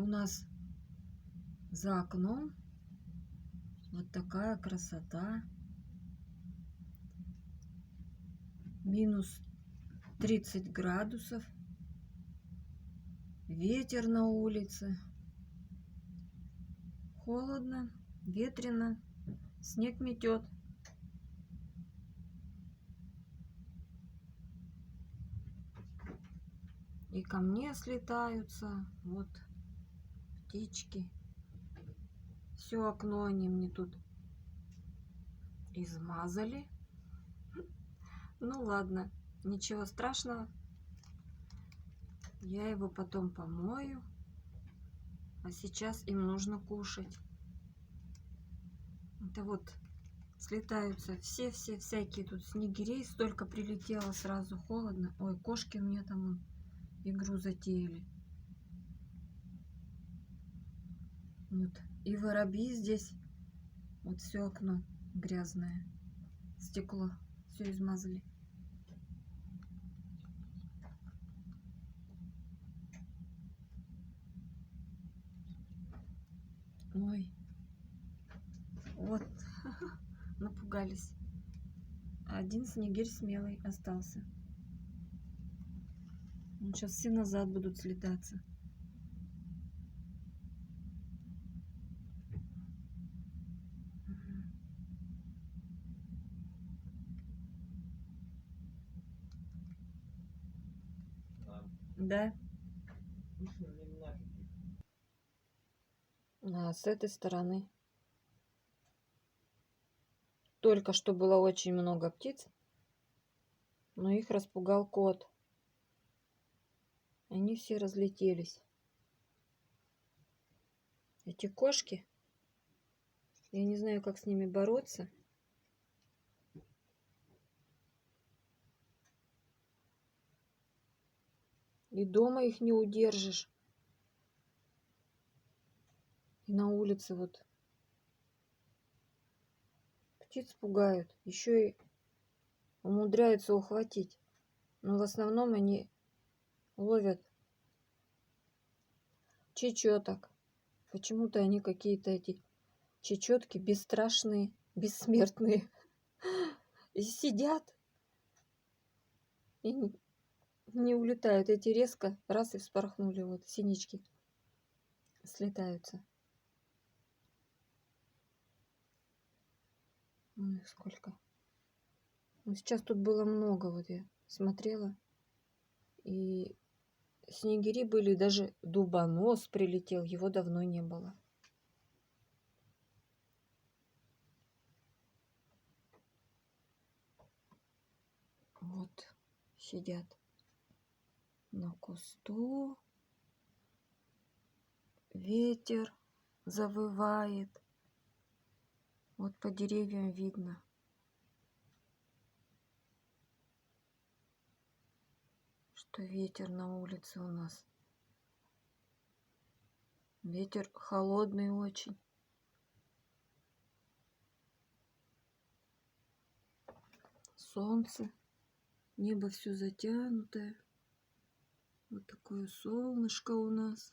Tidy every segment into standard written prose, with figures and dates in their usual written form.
нас за окном вот такая красота. Минус 30 градусов. Ветер на улице. Холодно, ветрено. Снег метет. И ко мне слетаются вот птички. Все окно они мне тут измазали. Ну ладно, ничего страшного. Я его потом помою. А сейчас им нужно кушать. Это вот слетаются все всякие тут снегирей. Столько прилетело, сразу холодно. Ой, кошки у меня там игру затеяли. Вот. И воробьи здесь. Вот все окно грязное. Стекло. Все измазали. Ой. Вот. Напугались. Один снегирь смелый остался. Сейчас все назад будут слетаться. Да. А с этой стороны только что было очень много птиц, но их распугал кот. Они все разлетелись. Эти кошки, я не знаю, как с ними бороться. И дома их не удержишь. И на улице вот птиц пугают. Еще и умудряются ухватить. Но в основном они ловят чечеток. Почему-то они какие-то эти чечетки бесстрашные, бессмертные. И сидят и не улетают. Эти резко раз и вспорхнули. Вот синички слетаются. Ой, сколько. Ну, сейчас тут было много. Вот я смотрела. И снегири были. Даже дубонос прилетел. Его давно не было. Вот сидят на кусту. Ветер завывает. Вот по деревьям видно. Что ветер на улице у нас. Ветер холодный очень. Солнце. Небо все затянутое. Вот такое солнышко у нас.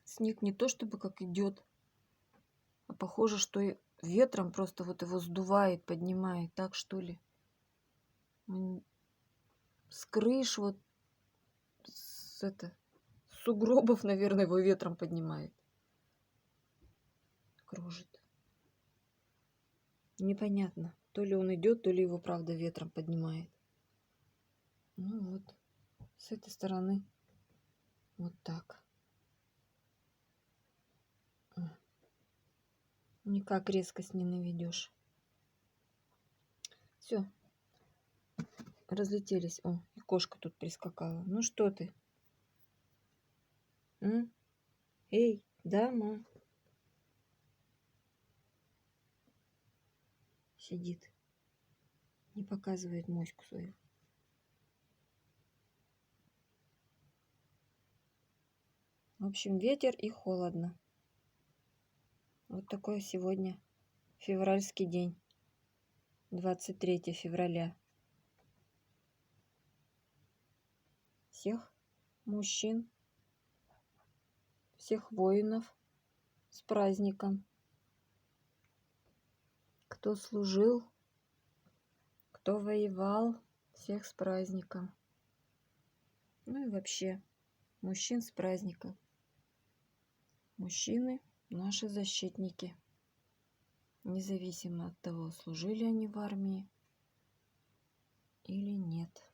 Снег не то чтобы как идет, а похоже, что и ветром просто вот его сдувает, поднимает. Так что ли? С крыш вот с сугробов, наверное, его ветром поднимает. Кружит. Непонятно. То ли он идет, то ли его правда ветром поднимает. Ну вот. С этой стороны вот так. Никак резкость не наведешь. Все. Разлетелись. О, и кошка тут прискакала. Ну что ты? Эй, дама. Сидит. Не показывает моську свою. В общем, ветер и холодно. Вот такой сегодня февральский день. 23 февраля. Всех мужчин, всех воинов с праздником. Кто служил, кто воевал, всех с праздником. Ну и вообще, мужчин с праздником. Мужчины – наши защитники. Независимо от того, служили они в армии или нет.